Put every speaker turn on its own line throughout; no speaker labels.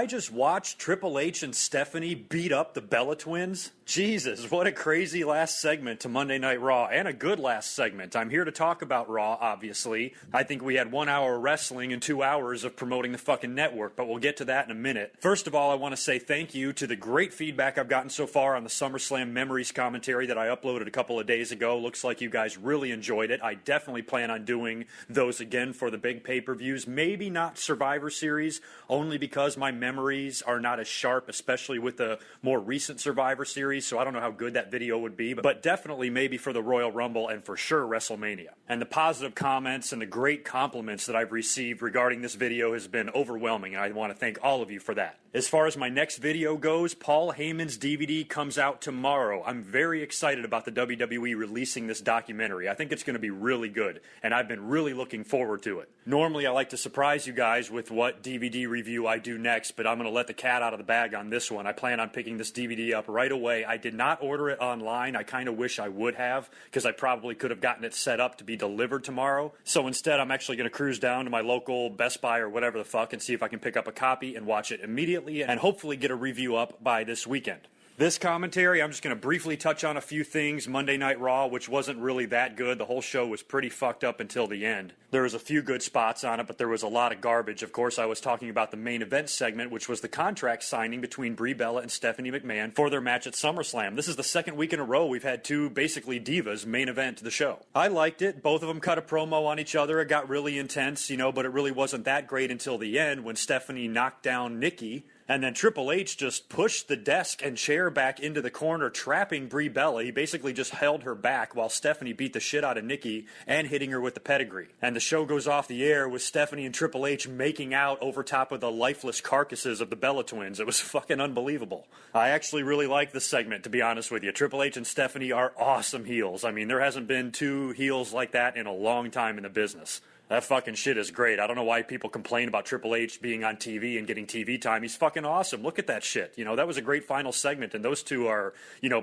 I just watch Triple H and Stephanie beat up the Bella Twins? Jesus, what a crazy last segment to Monday Night Raw, and a good last segment. I'm here to talk about Raw, obviously. I think we had 1 hour of wrestling and 2 hours of promoting the fucking network, but we'll get to that in a minute. First of all, I want to say thank you to the great feedback I've gotten so far on the SummerSlam Memories commentary that I uploaded a couple of days ago. Looks like you guys really enjoyed it. I definitely plan on doing those again for the big pay-per-views. Maybe not Survivor Series, only because my memories are not as sharp, especially with the more recent Survivor Series. So I don't know how good that video would be, but definitely maybe for the Royal Rumble and for sure WrestleMania. And the positive comments and the great compliments that I've received regarding this video has been overwhelming, and I want to thank all of you for that. As far as my next video goes, Paul Heyman's DVD comes out tomorrow. I'm very excited about the WWE releasing this documentary. I think it's going to be really good, and I've been really looking forward to it. Normally I like to surprise you guys with what DVD review I do next, but I'm going to let the cat out of the bag on this one. I plan on picking this DVD up right away. I did not order it online. I kind of wish I would have, because I probably could have gotten it set up to be delivered tomorrow. So instead, I'm actually going to cruise down to my local Best Buy or whatever the fuck and see if I can pick up a copy and watch it immediately and hopefully get a review up by this weekend. This commentary, I'm just going to briefly touch on a few things. Monday Night Raw, which wasn't really that good. The whole show was pretty fucked up until the end. There was a few good spots on it, but there was a lot of garbage. Of course, I was talking about the main event segment, which was the contract signing between Brie Bella and Stephanie McMahon for their match at SummerSlam. This is the second week in a row we've had two basically divas main event the show. I liked it. Both of them cut a promo on each other. It got really intense, but it really wasn't that great until the end when Stephanie knocked down Nikki. And then Triple H just pushed the desk and chair back into the corner, trapping Brie Bella. He basically just held her back while Stephanie beat the shit out of Nikki and hitting her with the pedigree. And the show goes off the air with Stephanie and Triple H making out over top of the lifeless carcasses of the Bella Twins. It was fucking unbelievable. I actually really like this segment, to be honest with you. Triple H and Stephanie are awesome heels. I mean, there hasn't been two heels like that in a long time in the business. That fucking shit is great. I don't know why people complain about Triple H being on TV and getting TV time. He's fucking awesome. Look at that shit. That was a great final segment, and those two are,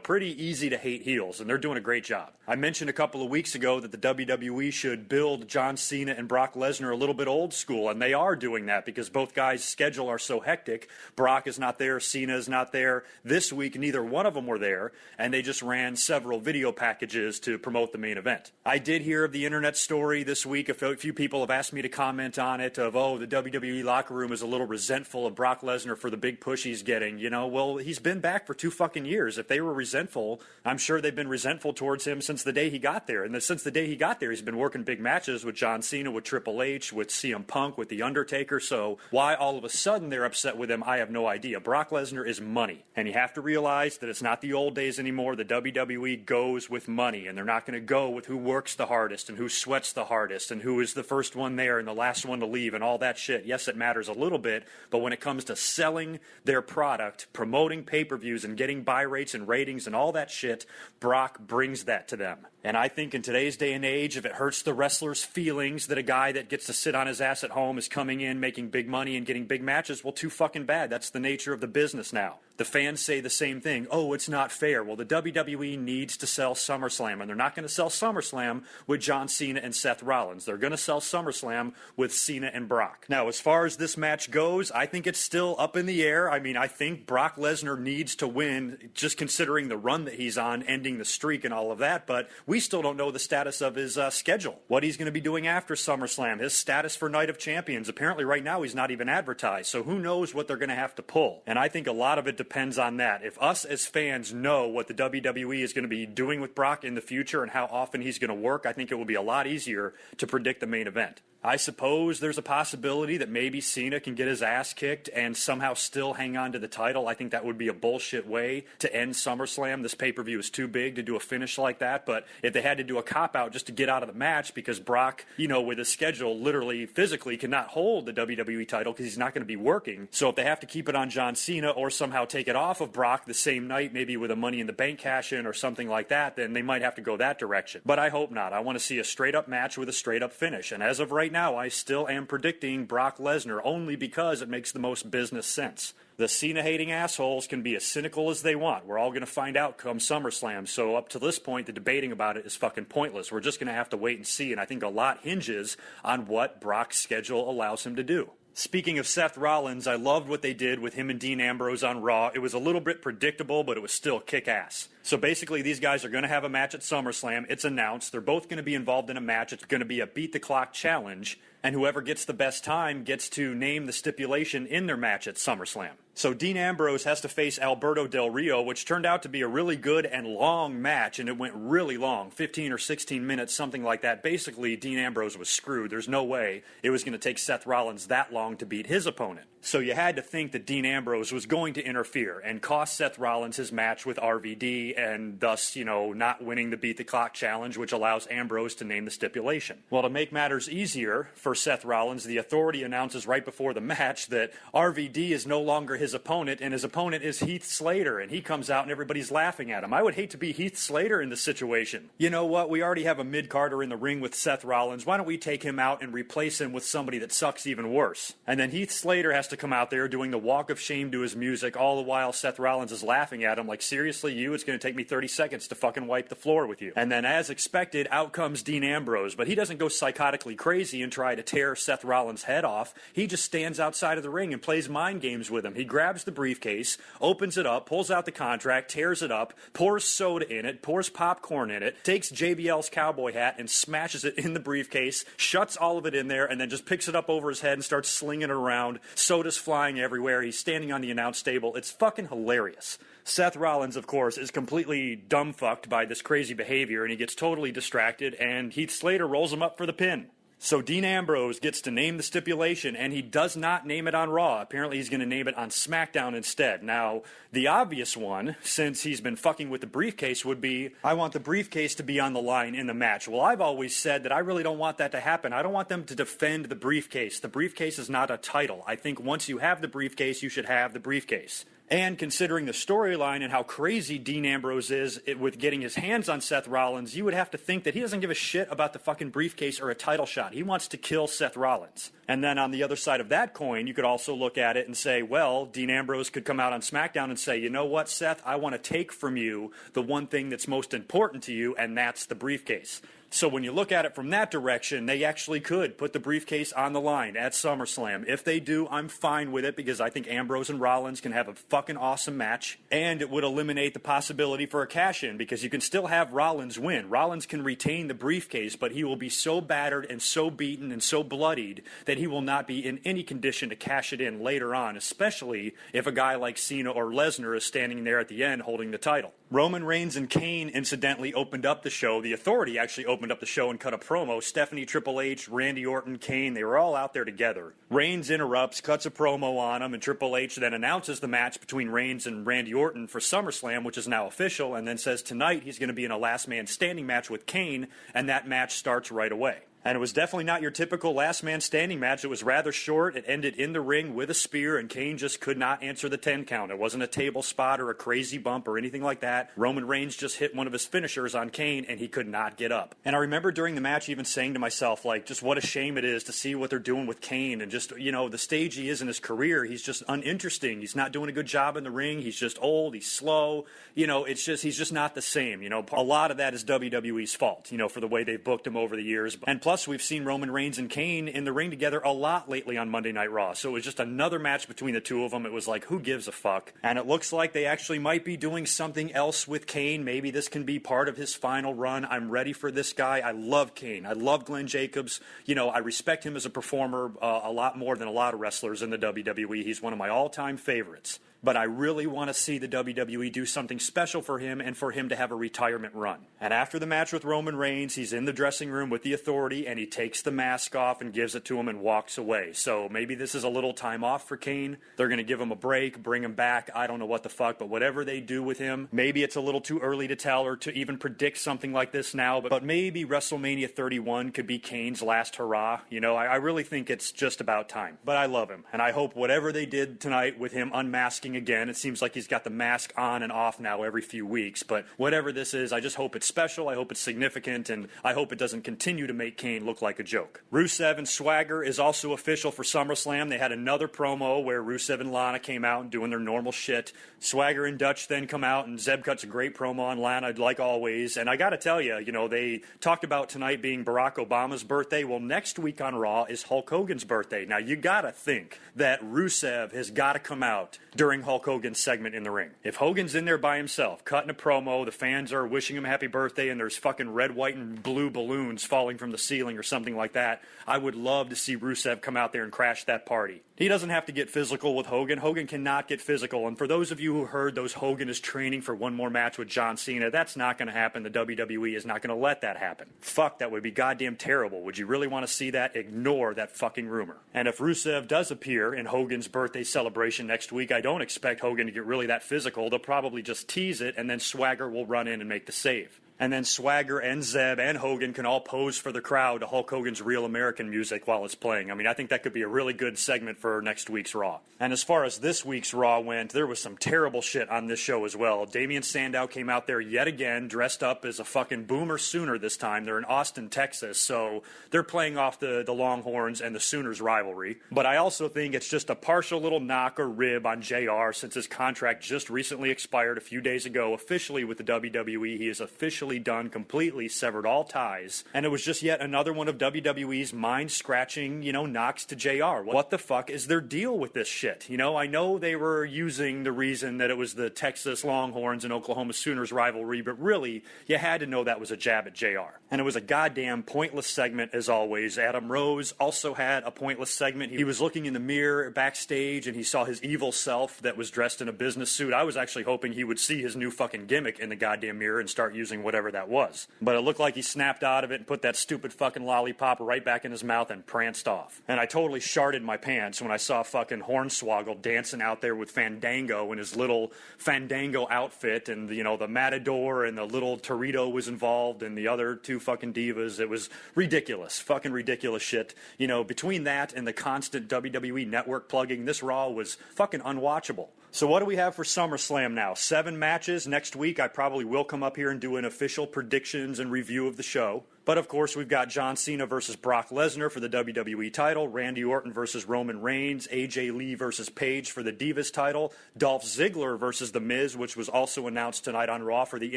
pretty easy to hate heels, and they're doing a great job. I mentioned a couple of weeks ago that the WWE should build John Cena and Brock Lesnar a little bit old school, and they are doing that because both guys' schedule are so hectic. Brock is not there. Cena is not there. This week, neither one of them were there, and they just ran several video packages to promote the main event. I did hear of the internet story this week. A few people have asked me to comment on it of, the WWE locker room is a little resentful of Brock Lesnar for the big push he's getting. Well, he's been back for 2 fucking years. If they were resentful, I'm sure they've been resentful towards him since the day he got there. And since the day he got there, he's been working big matches with John Cena, with Triple H, with CM Punk, with The Undertaker. So why all of a sudden they're upset with him, I have no idea. Brock Lesnar is money. And you have to realize that it's not the old days anymore. The WWE goes with money, and they're not going to go with who works the hardest and who sweats the hardest and who is the first one there and the last one to leave and all that shit. Yes, it matters a little bit, but when it comes to selling their product, promoting pay-per-views and getting buy rates and ratings and all that shit, Brock brings that to them. And I think in today's day and age, if it hurts the wrestler's feelings that a guy that gets to sit on his ass at home is coming in, making big money and getting big matches, well, too fucking bad. That's the nature of the business now. The fans say the same thing. Oh, it's not fair. Well, the WWE needs to sell SummerSlam, and they're not going to sell SummerSlam with John Cena and Seth Rollins. They're going to sell SummerSlam with Cena and Brock. Now, as far as this match goes, I think it's still up in the air. I mean, I think Brock Lesnar needs to win, just considering the run that he's on, ending the streak and all of that, but we still don't know the status of his schedule, what he's going to be doing after SummerSlam, his status for Night of Champions. Apparently right now he's not even advertised, so who knows what they're going to have to pull. And I think a lot of it depends on that. If us as fans know what the WWE is going to be doing with Brock in the future and how often he's going to work, I think it will be a lot easier to predict the main event. I suppose there's a possibility that maybe Cena can get his ass kicked and somehow still hang on to the title. I think that would be a bullshit way to end SummerSlam. This pay-per-view is too big to do a finish like that, but if they had to do a cop-out just to get out of the match because Brock, with his schedule, literally, physically cannot hold the WWE title because he's not going to be working. So if they have to keep it on John Cena or somehow take it off of Brock the same night, maybe with a Money in the Bank cash-in or something like that, then they might have to go that direction. But I hope not. I want to see a straight-up match with a straight-up finish. And as of right now, I still am predicting Brock Lesnar only because it makes the most business sense. The Cena-hating assholes can be as cynical as they want. We're all going to find out come SummerSlam. So up to this point, the debating about it is fucking pointless. We're just going to have to wait and see. And I think a lot hinges on what Brock's schedule allows him to do. Speaking of Seth Rollins, I loved what they did with him and Dean Ambrose on Raw. It was a little bit predictable, but it was still kick-ass. So basically, these guys are going to have a match at SummerSlam. It's announced. They're both going to be involved in a match. It's going to be a beat-the-clock challenge, and whoever gets the best time gets to name the stipulation in their match at SummerSlam. So Dean Ambrose has to face Alberto Del Rio, which turned out to be a really good and long match, and it went really long, 15 or 16 minutes, something like that. Basically, Dean Ambrose was screwed. There's no way it was going to take Seth Rollins that long to beat his opponent. So you had to think that Dean Ambrose was going to interfere and cost Seth Rollins his match with RVD and thus, not winning the Beat the Clock challenge, which allows Ambrose to name the stipulation. Well, to make matters easier for Seth Rollins, the Authority announces right before the match that RVD is no longer his opponent, and his opponent is Heath Slater, and he comes out and everybody's laughing at him. I would hate to be Heath Slater in this situation. You know what? We already have a mid-carder in the ring with Seth Rollins. Why don't we take him out and replace him with somebody that sucks even worse? And then Heath Slater has to come out there doing the walk of shame to his music, all the while Seth Rollins is laughing at him like, seriously, it's going to take me 30 seconds to fucking wipe the floor with you. And then, as expected, out comes Dean Ambrose, but he doesn't go psychotically crazy and try to tear Seth Rollins' head off. He just stands outside of the ring and plays mind games with him. He grabs the briefcase, opens it up, pulls out the contract, tears it up, pours soda in it, pours popcorn in it, takes JBL's cowboy hat and smashes it in the briefcase, shuts all of it in there, and then just picks it up over his head and starts slinging it around. Soda's flying everywhere. He's standing on the announce table. It's fucking hilarious. Seth Rollins, of course, is completely dumbfucked by this crazy behavior, and he gets totally distracted, and Heath Slater rolls him up for the pin. So Dean Ambrose gets to name the stipulation, and he does not name it on Raw. Apparently he's going to name it on SmackDown instead. Now, the obvious one, since he's been fucking with the briefcase, would be, I want the briefcase to be on the line in the match. Well, I've always said that I really don't want that to happen. I don't want them to defend the briefcase. The briefcase is not a title. I think once you have the briefcase, you should have the briefcase. And considering the storyline and how crazy Dean Ambrose is with getting his hands on Seth Rollins, you would have to think that he doesn't give a shit about the fucking briefcase or a title shot. He wants to kill Seth Rollins. And then on the other side of that coin, you could also look at it and say, well, Dean Ambrose could come out on SmackDown and say, you know what, Seth, I want to take from you the one thing that's most important to you, and that's the briefcase. So when you look at it from that direction, they actually could put the briefcase on the line at SummerSlam. If they do, I'm fine with it because I think Ambrose and Rollins can have a fucking awesome match. And it would eliminate the possibility for a cash-in because you can still have Rollins win. Rollins can retain the briefcase, but he will be so battered and so beaten and so bloodied that he will not be in any condition to cash it in later on, especially if a guy like Cena or Lesnar is standing there at the end holding the title. Roman Reigns and Kane incidentally opened up the show. The Authority actually opened up the show and cut a promo. Stephanie, Triple H, Randy Orton, Kane, they were all out there together. Reigns interrupts, cuts a promo on him, and Triple H then announces the match between Reigns and Randy Orton for SummerSlam, which is now official, and then says tonight he's going to be in a last man standing match with Kane, and that match starts right away. And it was definitely not your typical last man standing match. It was rather short. It ended in the ring with a spear, and Kane just could not answer the 10 count. It wasn't a table spot or a crazy bump or anything like that. Roman Reigns just hit one of his finishers on Kane, and he could not get up. And I remember during the match even saying to myself, like, just what a shame it is to see what they're doing with Kane, and just, the stage he is in his career, he's just uninteresting. He's not doing a good job in the ring. He's just old. He's slow. He's just not the same. A lot of that is WWE's fault, for the way they've booked him over the years. And plus, we've seen Roman Reigns and Kane in the ring together a lot lately on Monday Night Raw. So it was just another match between the two of them. It was like, who gives a fuck? And it looks like they actually might be doing something else with Kane. Maybe this can be part of his final run. I'm ready for this guy. I love Kane. I love Glenn Jacobs. I respect him as a performer a lot more than a lot of wrestlers in the WWE. He's one of my all-time favorites. But I really want to see the WWE do something special for him and for him to have a retirement run. And after the match with Roman Reigns, he's in the dressing room with the Authority, and he takes the mask off and gives it to him and walks away. So maybe this is a little time off for Kane. They're going to give him a break, bring him back. I don't know what the fuck, but whatever they do with him, maybe it's a little too early to tell or to even predict something like this now, but maybe WrestleMania 31 could be Kane's last hurrah. I really think it's just about time. But I love him, and I hope whatever they did tonight with him unmasking masking again. It seems like he's got the mask on and off now every few weeks. But whatever this is, I just hope it's special. I hope it's significant. And I hope it doesn't continue to make Kane look like a joke. Rusev and Swagger is also official for SummerSlam. They had another promo where Rusev and Lana came out and doing their normal shit. Swagger and Dutch then come out, and Zeb cuts a great promo on Lana, like always. And I got to tell you, they talked about tonight being Barack Obama's birthday. Well, next week on Raw is Hulk Hogan's birthday. Now, you got to think that Rusev has got to come out during Hulk Hogan's segment in the ring. If Hogan's in there by himself, cutting a promo, the fans are wishing him happy birthday, and there's fucking red, white, and blue balloons falling from the ceiling or something like that, I would love to see Rusev come out there and crash that party. He doesn't have to get physical with Hogan. Hogan cannot get physical. And for those of you who heard those Hogan is training for one more match with John Cena, that's not going to happen. The WWE is not going to let that happen. Fuck, that would be goddamn terrible. Would you really want to see that? Ignore that fucking rumor. And if Rusev does appear in Hogan's birthday celebration next week, I don't expect Hogan to get really that physical. They'll probably just tease it, and then Swagger will run in and make the save. And then Swagger and Zeb and Hogan can all pose for the crowd to Hulk Hogan's Real American music while it's playing. I mean, I think that could be a really good segment for next week's Raw. And as far as this week's Raw went, there was some terrible shit on this show as well. Damian Sandow came out there yet again, dressed up as a fucking Boomer Sooner this time. They're in Austin, Texas, so they're playing off the Longhorns and the Sooners rivalry. But I also think it's just a partial little knock or rib on JR since his contract just recently expired a few days ago officially with the WWE. He is officially done, completely severed all ties, and it was just yet another one of WWE's mind-scratching, knocks to JR. What the fuck is their deal with this shit? I know they were using the reason that it was the Texas Longhorns and Oklahoma Sooners rivalry, but really, you had to know that was a jab at JR. And it was a goddamn pointless segment as always. Adam Rose also had a pointless segment. He was looking in the mirror backstage, and he saw his evil self that was dressed in a business suit. I was actually hoping he would see his new fucking gimmick in the goddamn mirror and start using whatever that was. But it looked like he snapped out of it and put that stupid fucking lollipop right back in his mouth and pranced off. And I totally sharted my pants when I saw fucking Hornswoggle dancing out there with Fandango in his little Fandango outfit, and the Matador and the little Torito was involved, and the other two fucking divas. It was ridiculous. Fucking ridiculous shit. Between that and the constant WWE Network plugging, this Raw was fucking unwatchable. So what do we have for SummerSlam now? 7 matches. Next week I probably will come up here and do an official predictions and review of the show. But of course, we've got John Cena versus Brock Lesnar for the WWE title, Randy Orton versus Roman Reigns, AJ Lee versus Paige for the Divas title, Dolph Ziggler versus The Miz, which was also announced tonight on Raw for the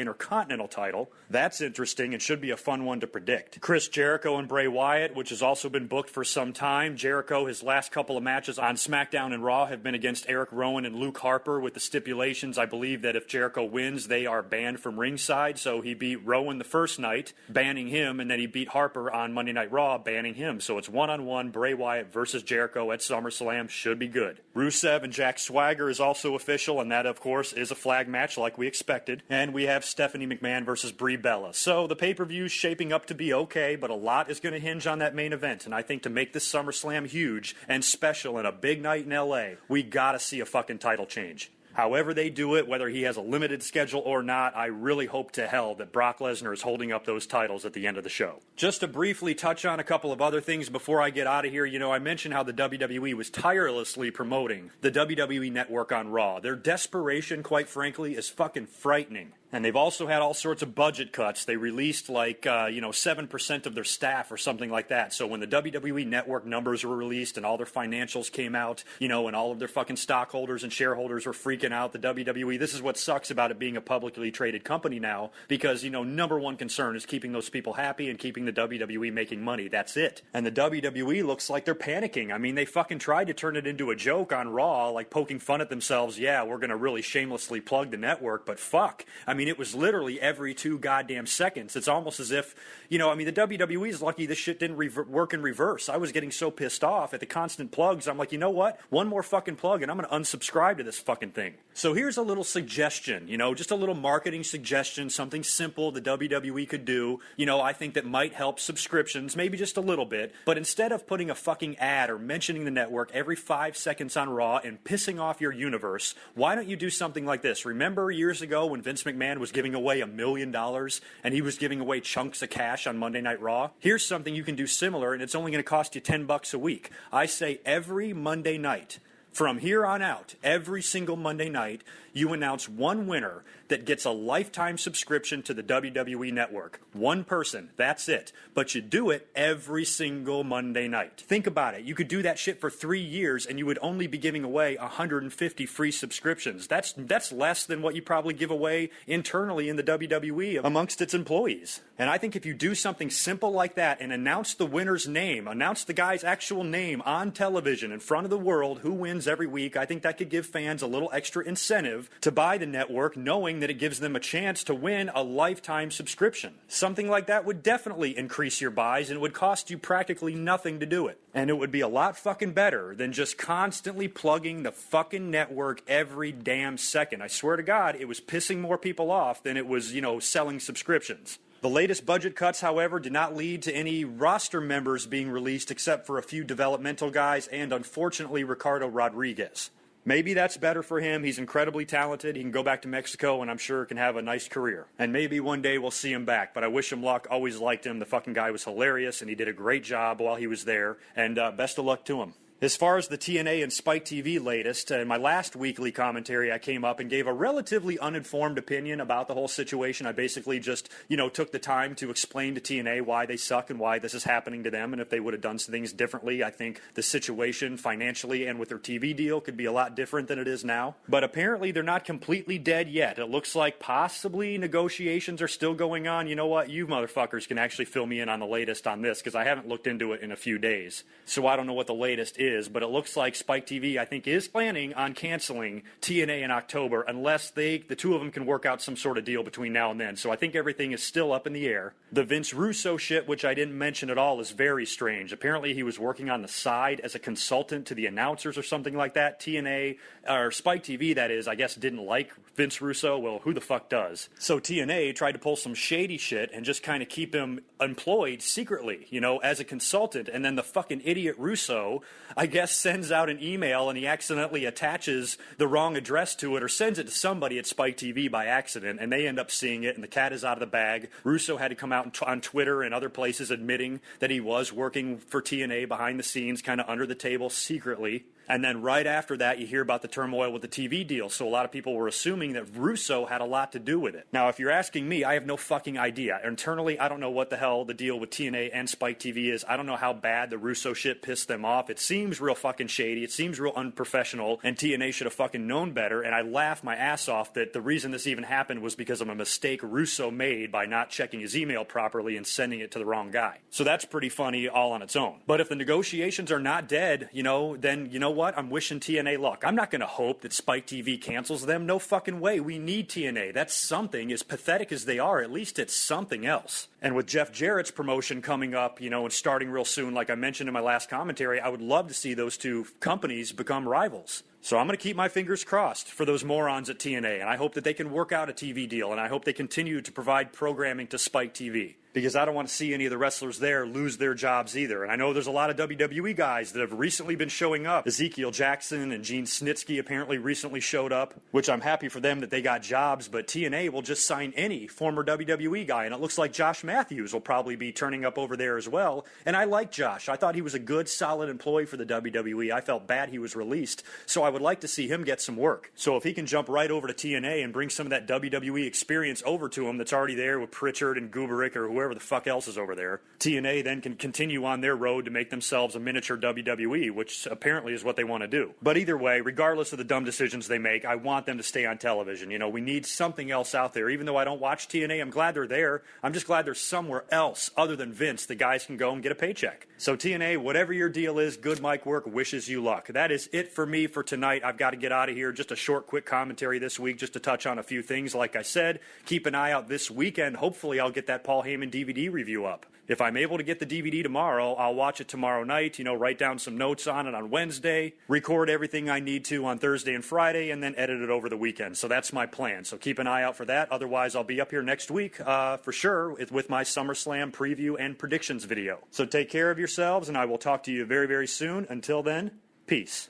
Intercontinental title. That's interesting and should be a fun one to predict. Chris Jericho and Bray Wyatt, which has also been booked for some time. Jericho, his last couple of matches on SmackDown and Raw have been against Eric Rowan and Luke Harper with the stipulations. I believe that if Jericho wins, they are banned from ringside. So he beat Rowan the first night, banning him, and then he beat Harper on Monday Night Raw, banning him. So it's one-on-one Bray Wyatt versus Jericho at SummerSlam. Should be good. Rusev and Jack Swagger is also official, and that, of course, is a flag match like we expected. And we have Stephanie McMahon versus Brie Bella. So the pay-per-view's shaping up to be okay, but a lot is going to hinge on that main event. And I think to make this SummerSlam huge and special and a big night in L.A., we gotta see a fucking title change. However they do it, whether he has a limited schedule or not, I really hope to hell that Brock Lesnar is holding up those titles at the end of the show. Just to briefly touch on a couple of other things before I get out of here, I mentioned how the WWE was tirelessly promoting the WWE Network on Raw. Their desperation, quite frankly, is fucking frightening. And they've also had all sorts of budget cuts. They released 7% of their staff or something like that. So when the WWE Network numbers were released and all their financials came out, and all of their fucking stockholders and shareholders were freaking out, the WWE, this is what sucks about it being a publicly traded company now, because, number one concern is keeping those people happy and keeping the WWE making money. That's it. And the WWE looks like they're panicking. I mean, they fucking tried to turn it into a joke on Raw, like poking fun at themselves. Yeah, we're going to really shamelessly plug the network, but fuck. I mean, it was literally every 2 goddamn seconds. It's almost as if, the WWE is lucky this shit didn't work in reverse. I was getting so pissed off at the constant plugs. I'm like, you know what? One more fucking plug and I'm going to unsubscribe to this fucking thing. So here's a little suggestion, just a little marketing suggestion, something simple the WWE could do, I think that might help subscriptions, maybe just a little bit. But instead of putting a fucking ad or mentioning the network every 5 seconds on Raw and pissing off your universe, why don't you do something like this? Remember years ago when Vince McMahon was giving away $1 million and he was giving away chunks of cash on Monday Night Raw? Here's something you can do similar, and it's only going to cost you $10 a week. I say every Monday night From here on out, every single Monday night, you announce one winner that gets a lifetime subscription to the WWE Network. One person, that's it. But you do it every single Monday night. Think about it. You could do that shit for 3 years and you would only be giving away 150 free subscriptions. That's less than what you probably give away internally in the WWE amongst its employees. And I think if you do something simple like that and announce the winner's name, announce the guy's actual name on television in front of the world, who wins every week, I think that could give fans a little extra incentive to buy the network, knowing that it gives them a chance to win a lifetime subscription. Something like that would definitely increase your buys, and it would cost you practically nothing to do it. And it would be a lot fucking better than just constantly plugging the fucking network every damn second. I swear to God, it was pissing more people off than it was, selling subscriptions. The latest budget cuts, however, did not lead to any roster members being released except for a few developmental guys and, unfortunately, Ricardo Rodriguez. Maybe that's better for him. He's incredibly talented. He can go back to Mexico and I'm sure can have a nice career. And maybe one day we'll see him back, but I wish him luck. Always liked him. The fucking guy was hilarious and he did a great job while he was there. And best of luck to him. As far as the TNA and Spike TV latest, in my last weekly commentary, I came up and gave a relatively uninformed opinion about the whole situation. I basically just, took the time to explain to TNA why they suck and why this is happening to them. And if they would have done things differently, I think the situation financially and with their TV deal could be a lot different than it is now. But apparently they're not completely dead yet. It looks like possibly negotiations are still going on. You know what? You motherfuckers can actually fill me in on the latest on this because I haven't looked into it in a few days. So I don't know what the latest is. But it looks like Spike TV, I think, is planning on canceling TNA in October unless the two of them can work out some sort of deal between now and then. So I think everything is still up in the air. The Vince Russo shit, which I didn't mention at all, is very strange. Apparently he was working on the side as a consultant to the announcers or something like that. TNA, or Spike TV, that is, I guess didn't like Vince Russo. Well, who the fuck does? So TNA tried to pull some shady shit and just kind of keep him employed secretly, as a consultant. And then the fucking idiot Russo, I guess, sends out an email and he accidentally attaches the wrong address to it or sends it to somebody at Spike TV by accident and they end up seeing it and the cat is out of the bag. Russo had to come out on Twitter and other places admitting that he was working for TNA behind the scenes, kind of under the table secretly. And then right after that, you hear about the turmoil with the TV deal. So a lot of people were assuming that Russo had a lot to do with it. Now, if you're asking me, I have no fucking idea. Internally, I don't know what the hell the deal with TNA and Spike TV is. I don't know how bad the Russo shit pissed them off. It seems real fucking shady. It seems real unprofessional. And TNA should have fucking known better. And I laugh my ass off that the reason this even happened was because of a mistake Russo made by not checking his email properly and sending it to the wrong guy. So that's pretty funny all on its own. But if the negotiations are not dead, then what? I'm wishing TNA luck. I'm not going to hope that Spike TV cancels them. No fucking way. We need TNA. That's something. As pathetic as they are, at least it's something else. And with Jeff Jarrett's promotion coming up, and starting real soon, like I mentioned in my last commentary, I would love to see those two companies become rivals. So I'm going to keep my fingers crossed for those morons at TNA, and I hope that they can work out a TV deal, and I hope they continue to provide programming to Spike TV, because I don't want to see any of the wrestlers there lose their jobs either. And I know there's a lot of WWE guys that have recently been showing up. Ezekiel Jackson and Gene Snitsky apparently recently showed up, which I'm happy for them that they got jobs, but TNA will just sign any former WWE guy, and it looks like Josh Matthews will probably be turning up over there as well. And I like Josh. I thought he was a good, solid employee for the WWE. I felt bad he was released, so I would like to see him get some work. So if he can jump right over to TNA and bring some of that WWE experience over to him that's already there with Pritchard and Guberick or whoever the fuck else is over there, TNA then can continue on their road to make themselves a miniature WWE, which apparently is what they want to do. But either way, regardless of the dumb decisions they make, I want them to stay on television. We need something else out there. Even though I don't watch TNA, I'm glad they're there. I'm just glad there's somewhere else other than Vince the guys can go and get a paycheck. So TNA, whatever your deal is, good mic work, wishes you luck. That is it for me for tonight. I've got to get out of here. Just a short, quick commentary this week just to touch on a few things. Like I said, keep an eye out this weekend. Hopefully I'll get that Paul Heyman DVD review up. If I'm able to get the DVD tomorrow, I'll watch it tomorrow night, write down some notes on it on Wednesday, record everything I need to on Thursday and Friday, and then edit it over the weekend. So that's my plan. So keep an eye out for that. Otherwise, I'll be up here next week for sure with my SummerSlam preview and predictions video. So take care of yourselves, and I will talk to you very, very soon. Until then, peace.